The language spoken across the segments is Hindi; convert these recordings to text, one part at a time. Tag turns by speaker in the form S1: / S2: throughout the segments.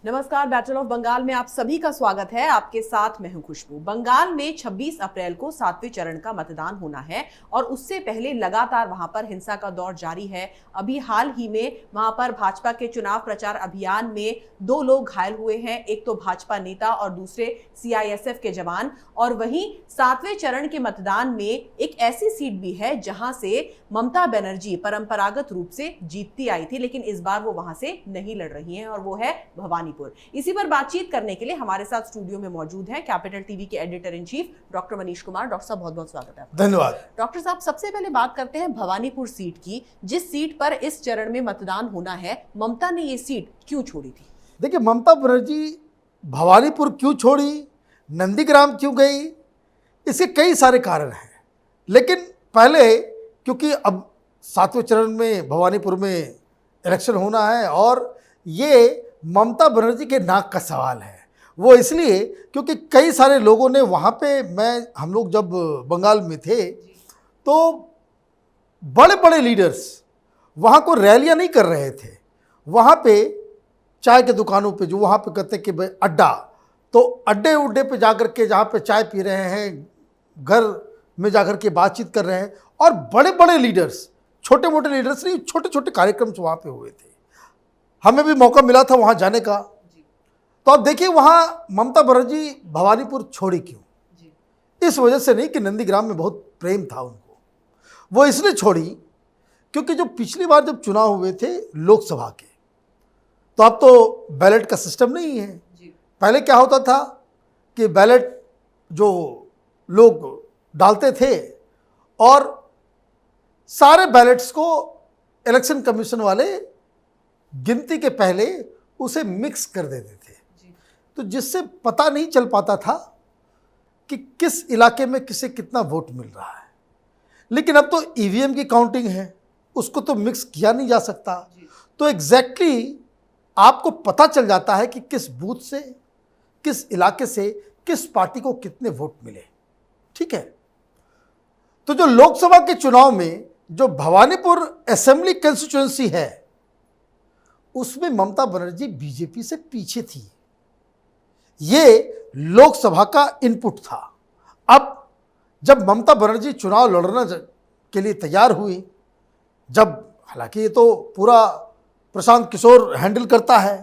S1: नमस्कार, बैटल ऑफ बंगाल में आप सभी का स्वागत है। आपके साथ मैं हूं खुशबू। बंगाल में 26 अप्रैल को 7वें चरण का मतदान होना है और उससे पहले लगातार वहां पर हिंसा का दौर जारी है। अभी हाल ही में वहां पर भाजपा के चुनाव प्रचार अभियान में 2 लोग घायल हुए हैं, एक तो भाजपा नेता और दूसरे सीआईएसएफ के जवान। और वहीं 7वें चरण के मतदान में एक ऐसी सीट भी है जहां से ममता बनर्जी परंपरागत रूप से जीतती आई थी, लेकिन इस बार वो वहां से नहीं लड़ रही हैं और वो है भवानी। इसी पर बातचीत करने के लिए हमारे साथ स्टूडियो में मौजूद हैं कैपिटल टीवी के editor in chief doctor Manish Kumar. Doctor साहब, बहुत बहुत स्वागत है।
S2: धन्यवाद।
S1: डॉक्टर साहब, सबसे पहले बात करते हैं भवानीपुर सीट की, जिस सीट पर इस चरण में मतदान होना है। ममता ने ये सीट क्यों छोड़ी थी?
S2: देखिए, ममता बनर्जी भवानीपुर क्यों छोड़ी, नंदीग्राम क्यों गई, इसके कई सारे कारण हैं। लेकिन पहले, क्योंकि अब 7वें चरण में भवानीपुर में इलेक्शन होना है और ये ममता बनर्जी के नाक का सवाल है। वो इसलिए क्योंकि कई सारे लोगों ने वहाँ पे, हम लोग जब बंगाल में थे तो बड़े बड़े लीडर्स वहाँ को रैलियाँ नहीं कर रहे थे। वहाँ पे चाय के दुकानों पे, जो वहाँ पे कहते कि भाई अड्डा, तो अड्डे उड्डे पे जाकर के जहाँ पे चाय पी रहे हैं, घर में जाकर के बातचीत कर रहे हैं। और बड़े बड़े लीडर्स, छोटे मोटे लीडर्स नहीं, छोटे छोटे कार्यक्रम वहाँ पे हुए थे। हमें भी मौका मिला था वहाँ जाने का। तो अब देखिए, वहाँ ममता बनर्जी भवानीपुर छोड़ी क्यों? इस वजह से नहीं कि नंदीग्राम में बहुत प्रेम था उनको। वो इसलिए छोड़ी क्योंकि जो पिछली बार जब चुनाव हुए थे लोकसभा के, तो अब तो बैलेट का सिस्टम नहीं है। पहले क्या होता था कि बैलेट जो लोग डालते थे और सारे बैलेट्स को इलेक्शन कमीशन वाले गिनती के पहले उसे मिक्स कर देते थे, तो जिससे पता नहीं चल पाता था कि किस इलाके में किसे कितना वोट मिल रहा है। लेकिन अब तो ईवीएम की काउंटिंग है, उसको तो मिक्स किया नहीं जा सकता। तो एग्जैक्टली आपको पता चल जाता है कि किस बूथ से, किस इलाके से, किस पार्टी को कितने वोट मिले। ठीक है, तो जो लोकसभा के चुनाव में जो भवानीपुर असेंबली कंस्टिट्यूएंसी है, उसमें ममता बनर्जी बीजेपी से पीछे थी। ये लोकसभा का इनपुट था। अब जब ममता बनर्जी चुनाव लड़ने के लिए तैयार हुई, जब हालांकि ये तो पूरा प्रशांत किशोर हैंडल करता है,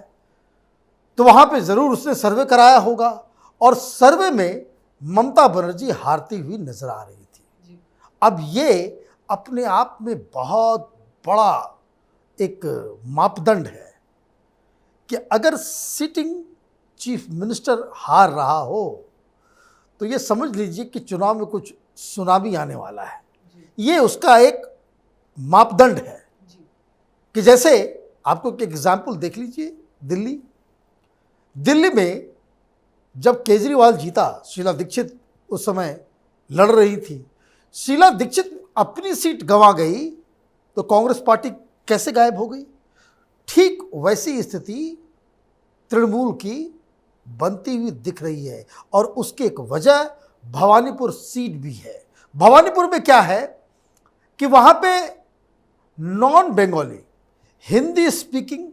S2: तो वहाँ पे ज़रूर उसने सर्वे कराया होगा और सर्वे में ममता बनर्जी हारती हुई नजर आ रही थी। अब ये अपने आप में बहुत बड़ा एक मापदंड है कि अगर सिटिंग चीफ मिनिस्टर हार रहा हो तो ये समझ लीजिए कि चुनाव में कुछ सुनामी आने वाला है। ये उसका एक मापदंड है कि जैसे आपको एक एग्जाम्पल देख लीजिए, दिल्ली में जब केजरीवाल जीता, शीला दीक्षित उस समय लड़ रही थी। शीला दीक्षित अपनी सीट गंवा गई तो कांग्रेस पार्टी कैसे गायब हो गई? ठीक वैसी स्थिति तृणमूल की बनती हुई दिख रही है और उसकी एक वजह भवानीपुर सीट भी है। भवानीपुर में क्या है कि वहाँ पे non Bengali, Hindi speaking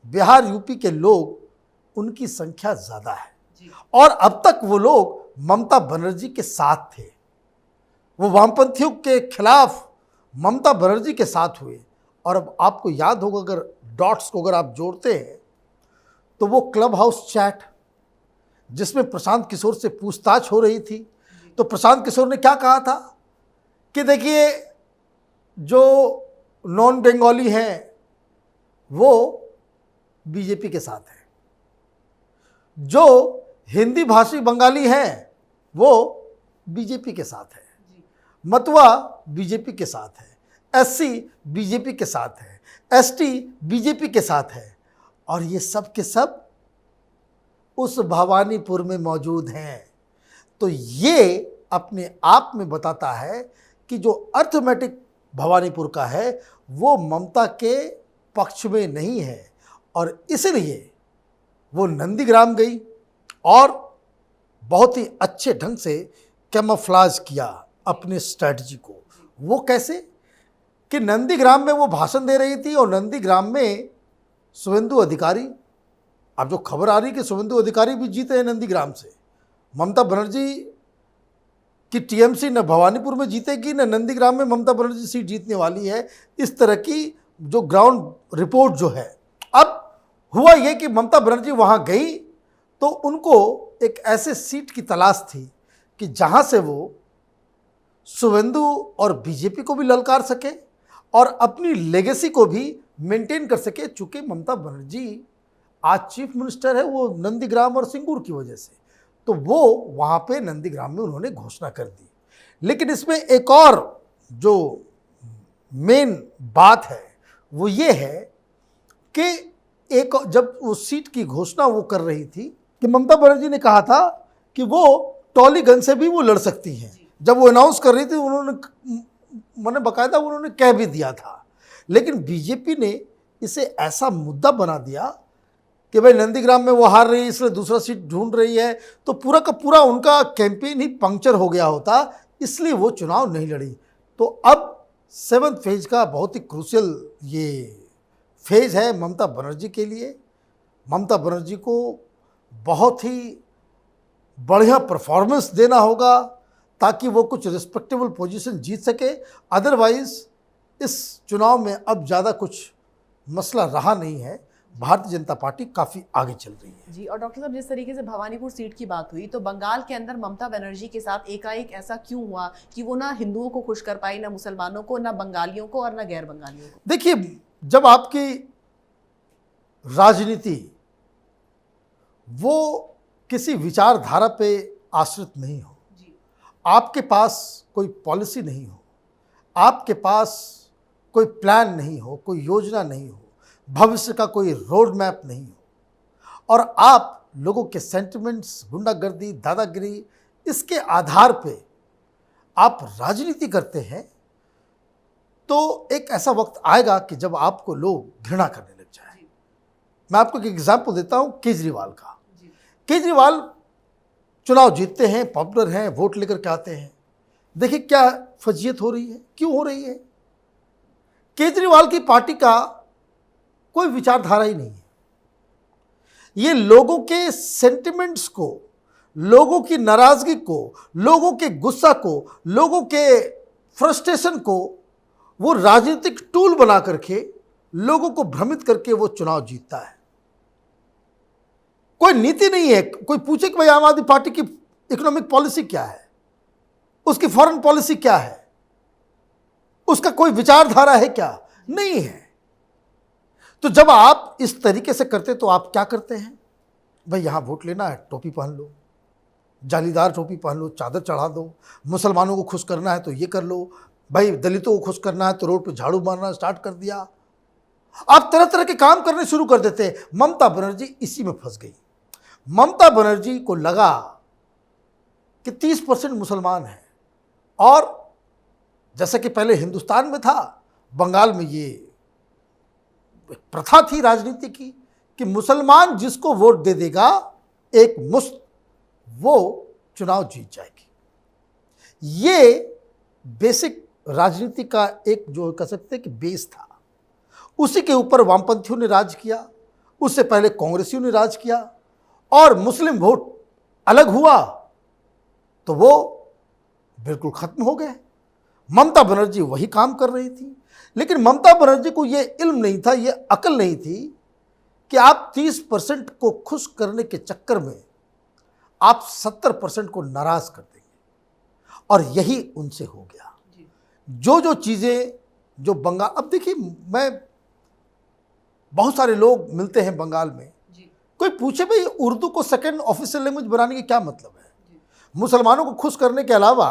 S2: Bihar UP के लोग, उनकी संख्या ज़्यादा है और अब तक वो लोग ममता बनर्जी के साथ थे। वो वामपंथियों के खिलाफ ममता बनर्जी के साथ हुए। और अब आपको याद होगा, अगर डॉट्स को अगर आप जोड़ते हैं तो वो क्लब हाउस चैट जिसमें प्रशांत किशोर से पूछताछ हो रही थी, तो प्रशांत किशोर ने क्या कहा था कि देखिए, जो नॉन बंगाली हैं वो बीजेपी के साथ है, जो हिंदी भाषी बंगाली हैं वो बीजेपी के साथ है, मतवा बीजेपी के साथ है, एससी बीजेपी के साथ है, एसटी बीजेपी के साथ है और ये सब के सब उस भवानीपुर में मौजूद हैं। तो ये अपने आप में बताता है कि जो अर्थमेटिक भवानीपुर का है वो ममता के पक्ष में नहीं है और इसलिए वो नंदीग्राम गई और बहुत ही अच्छे ढंग से कैमोफ्लेज किया अपने स्ट्रैटेजी को। वो कैसे कि नंदीग्राम में वो भाषण दे रही थी और नंदीग्राम में शुभेंदु अधिकारी अब जो खबर आ रही है कि शुभेंदु अधिकारी भी जीते हैं नंदीग्राम से, ममता बनर्जी कि टीएमसी न भवानीपुर में जीतेगी न नंदीग्राम में ममता बनर्जी सीट जीतने वाली है। इस तरह की जो ग्राउंड रिपोर्ट जो है। अब हुआ यह कि ममता बनर्जी वहां गई तो उनको एक ऐसे सीट की तलाश थी कि जहां से वो शुभेंदु और बीजेपी को भी ललकार सके और अपनी लेगेसी को भी मेंटेन कर सके। चूंकि ममता बनर्जी आज चीफ मिनिस्टर है, वो नंदीग्राम और सिंगूर की वजह से, तो वो वहाँ पे नंदीग्राम में उन्होंने घोषणा कर दी। लेकिन इसमें एक और जो मेन बात है वो ये है कि एक जब वो सीट की घोषणा वो कर रही थी कि ममता बनर्जी ने कहा था कि वो टॉलीगंज से भी वो लड़ सकती हैं। जब वो अनाउंस कर रही थी मैंने बाकायदा उन्होंने कह भी दिया था। लेकिन बीजेपी ने इसे ऐसा मुद्दा बना दिया कि भाई नंदीग्राम में वो हार रही है इसलिए दूसरा सीट ढूंढ रही है, तो पूरा का पूरा उनका कैंपेन ही पंक्चर हो गया होता, इसलिए वो चुनाव नहीं लड़ी। तो अब 7th फेज का बहुत ही क्रूशियल ये फेज है ममता बनर्जी के लिए। ममता बनर्जी को बहुत ही बढ़िया परफॉर्मेंस देना होगा ताकि वो कुछ रिस्पेक्टेबल पोजीशन जीत सके। अदरवाइज इस चुनाव में अब ज़्यादा कुछ मसला रहा नहीं है। भारतीय जनता पार्टी काफ़ी आगे चल रही है।
S1: जी, और डॉक्टर साहब जिस तरीके से भवानीपुर सीट की बात हुई, तो बंगाल के अंदर ममता बनर्जी के साथ एकाएक ऐसा क्यों हुआ कि वो ना हिंदुओं को खुश कर पाई, ना मुसलमानों को, ना बंगालियों को और ना गैर बंगालियों को?
S2: देखिए, जब आपकी राजनीति वो किसी विचारधारा पे आश्रित नहीं हो, आपके पास कोई पॉलिसी नहीं हो, आपके पास कोई प्लान नहीं हो, कोई योजना नहीं हो, भविष्य का कोई रोड मैप नहीं हो, और आप लोगों के सेंटिमेंट्स, गुंडागर्दी, दादागिरी, इसके आधार पे आप राजनीति करते हैं, तो एक ऐसा वक्त आएगा कि जब आपको लोग घृणा करने लग जाए। मैं आपको एक एग्जाम्पल देता हूं केजरीवाल का। केजरीवाल चुनाव जीतते हैं, पॉपुलर हैं, वोट लेकर के आते हैं। देखिए क्या फजीयत हो रही है, क्यों हो रही है। केजरीवाल की पार्टी का कोई विचारधारा ही नहीं है। ये लोगों के सेंटिमेंट्स को, लोगों की नाराजगी को, लोगों के गुस्सा को, लोगों के फ्रस्ट्रेशन को वो राजनीतिक टूल बना करके लोगों को भ्रमित करके वो चुनाव जीतता है। कोई नीति नहीं है। कोई पूछे कि भाई आम आदमी पार्टी की इकोनॉमिक पॉलिसी क्या है, उसकी फॉरेन पॉलिसी क्या है, उसका कोई विचारधारा है क्या? नहीं है। तो जब आप इस तरीके से करते तो आप क्या करते हैं? भाई यहां वोट लेना है, टोपी पहन लो, जालीदार टोपी पहन लो, चादर चढ़ा दो, मुसलमानों को खुश करना है तो ये कर लो, भाई दलितों को खुश करना है तो रोड पे झाड़ू मारना स्टार्ट कर दिया। आप तरह तरह के काम करने शुरू कर देते हैं। ममता बनर्जी इसी में फंस गई। ममता बनर्जी को लगा कि 30% मुसलमान हैं, और जैसा कि पहले हिंदुस्तान में था, बंगाल में ये प्रथा थी राजनीति की कि मुसलमान जिसको वोट दे देगा एक मुश्त, वो चुनाव जीत जाएगी। ये बेसिक राजनीति का एक जो कह सकते हैं कि बेस था। उसी के ऊपर वामपंथियों ने राज किया, उससे पहले कांग्रेसियों ने राज किया, और मुस्लिम वोट अलग हुआ तो वो बिल्कुल खत्म हो गए। ममता बनर्जी वही काम कर रही थी। लेकिन ममता बनर्जी को ये इल्म नहीं था, ये अकल नहीं थी कि आप 30% को खुश करने के चक्कर में आप 70% को नाराज कर देंगे, और यही उनसे हो गया। जो चीज़ें जो बंगाल, अब देखिए, मैं बहुत सारे लोग मिलते हैं बंगाल में, कोई पूछे भाई उर्दू को सेकंड ऑफिशियल लैंग्वेज बनाने के क्या मतलब है? मुसलमानों को खुश करने के अलावा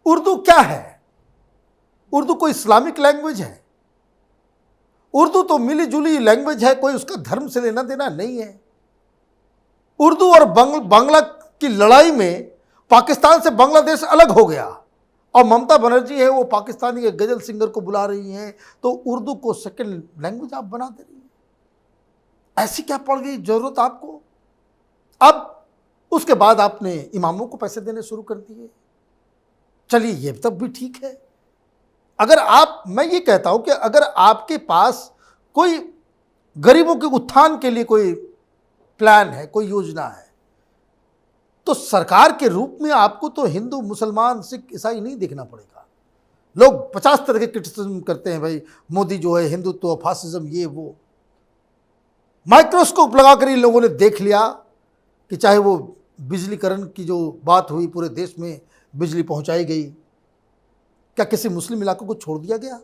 S2: उर्दू क्या है? उर्दू कोई इस्लामिक लैंग्वेज है? उर्दू तो मिली जुली लैंग्वेज है, कोई उसका धर्म से लेना देना नहीं है। उर्दू और बांग्ला की लड़ाई में पाकिस्तान से बांग्लादेश अलग हो गया, और ममता बनर्जी है वो पाकिस्तानी के गजल सिंगर को बुला रही हैं, तो उर्दू को सेकंड लैंग्वेज आप बना दे रही हैं। ऐसी क्या पड़ गई जरूरत आपको? अब उसके बाद आपने इमामों को पैसे देने शुरू कर दिए। चलिए ये तब भी ठीक है। अगर आप, मैं ये कहता हूं कि अगर आपके पास कोई गरीबों के उत्थान के लिए कोई प्लान है, कोई योजना है, तो सरकार के रूप में आपको तो हिंदू, मुसलमान, सिख, ईसाई नहीं देखना पड़ेगा। लोग 50 तरह के क्रिटिसिज्म करते हैं, भाई मोदी जो है हिंदुत्व, फासिज्म, ये वो। माइक्रोस्कोप लगाकर इन लोगों ने देख लिया कि चाहे वो बिजलीकरण की जो बात हुई, पूरे देश में बिजली पहुंचाई गई, क्या किसी मुस्लिम इलाकों को छोड़ दिया गया?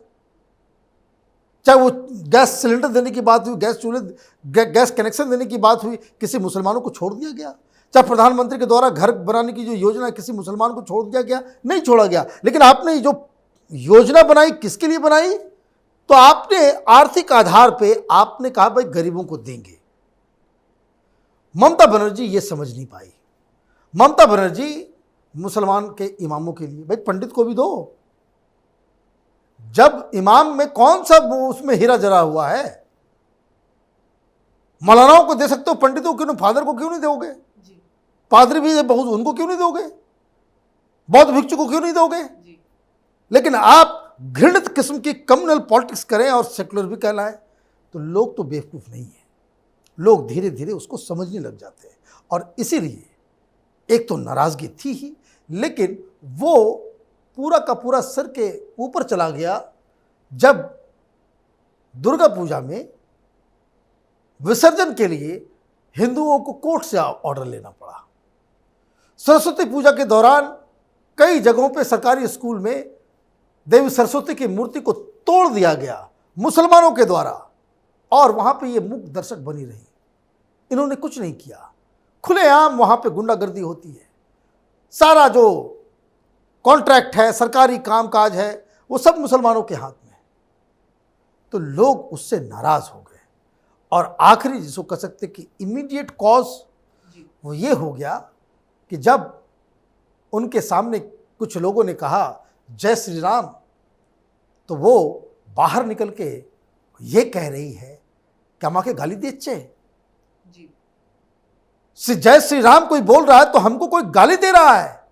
S2: चाहे वो गैस सिलेंडर देने की बात हुई, गैस कनेक्शन देने की बात हुई, किसी मुसलमानों को छोड़ दिया गया? चाहे प्रधानमंत्री के द्वारा घर बनाने की जो योजना है, किसी मुसलमान को छोड़ दिया गया? नहीं छोड़ा गया। लेकिन आपने जो योजना बनाई, किसके लिए बनाई? तो आपने आर्थिक आधार पे आपने कहा भाई गरीबों को देंगे। ममता बनर्जी ये समझ नहीं पाई। ममता बनर्जी मुसलमान के इमामों के लिए, भाई पंडित को भी दो। जब इमाम में कौन सा उसमें हीरा जरा हुआ है? मौलानाओं को दे सकते हो, पंडितों को क्यों नहीं? फादर को क्यों नहीं दोगे? पादरी भी बहुत, उनको क्यों नहीं दोगे? बौद्ध भिक्षु को क्यों नहीं दोगे? लेकिन आप घृणित किस्म की कम्युनल पॉलिटिक्स करें और सेकुलर भी कहलाएं, तो लोग तो बेवकूफ नहीं है। लोग धीरे धीरे उसको समझने लग जाते हैं। और इसीलिए एक तो नाराजगी थी ही, लेकिन वो पूरा का पूरा सर के ऊपर चला गया जब दुर्गा पूजा में विसर्जन के लिए हिंदुओं को कोर्ट से ऑर्डर लेना पड़ा। सरस्वती पूजा के दौरान कई जगहों पे सरकारी स्कूल में देवी सरस्वती की मूर्ति को तोड़ दिया गया मुसलमानों के द्वारा, और वहां पे ये मूक दर्शक बनी रही। इन्होंने कुछ नहीं किया। खुलेआम वहां पे गुंडागर्दी होती है। सारा जो कॉन्ट्रैक्ट है, सरकारी कामकाज है, वो सब मुसलमानों के हाथ में है। तो लोग उससे नाराज हो गए। और आखिरी जिसको कह सकते कि इमीडिएट कॉज वो ये हो गया कि जब उनके सामने कुछ लोगों ने कहा जय श्री राम, तो वो बाहर निकल के ये कह रही है कि আমাকে गाली দিচ্ছে। जय श्री राम कोई बोल रहा है तो हमको कोई गाली दे रहा है।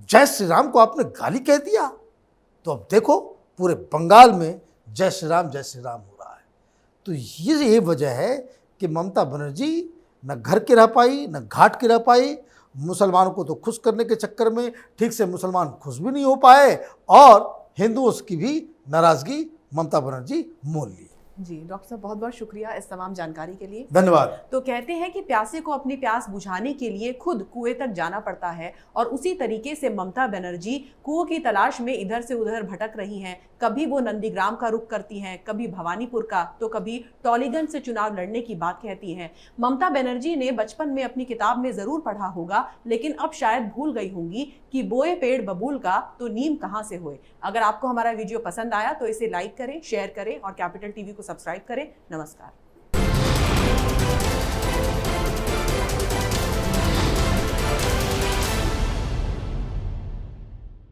S2: जय श्री राम को आपने गाली कह दिया। तो अब देखो पूरे बंगाल में जय श्री राम हो रहा है। तो ये वजह है कि ममता बनर्जी न घर की रह पाई, न घाट की रह पाई। मुसलमानों को तो खुश करने के चक्कर में ठीक से मुसलमान खुश भी नहीं हो पाए, और हिंदुओं की भी नाराजगी ममता बनर्जी मोल ली।
S1: जी डॉक्टर साहब, बहुत बहुत शुक्रिया इस तमाम जानकारी के लिए।
S2: धन्यवाद।
S1: तो कहते हैं कि प्यासे को अपनी प्यास बुझाने के लिए खुद कुएं तक जाना पड़ता है, और उसी तरीके से ममता बनर्जी कुओं की तलाश में इधर से उधर भटक रही हैं। कभी वो नंदीग्राम का रुख करती हैं, कभी भवानीपुर का, तो कभी टॉलीगंज से चुनाव लड़ने की बात कहती हैं। ममता बनर्जी ने बचपन में अपनी किताब में जरूर पढ़ा होगा, लेकिन अब शायद भूल गई होंगी कि बोए पेड़ बबूल का तो नीम कहाँ से होए। अगर आपको हमारा वीडियो पसंद आया तो इसे लाइक करें, शेयर करें और कैपिटल टीवी को सब्सक्राइब करें। नमस्कार।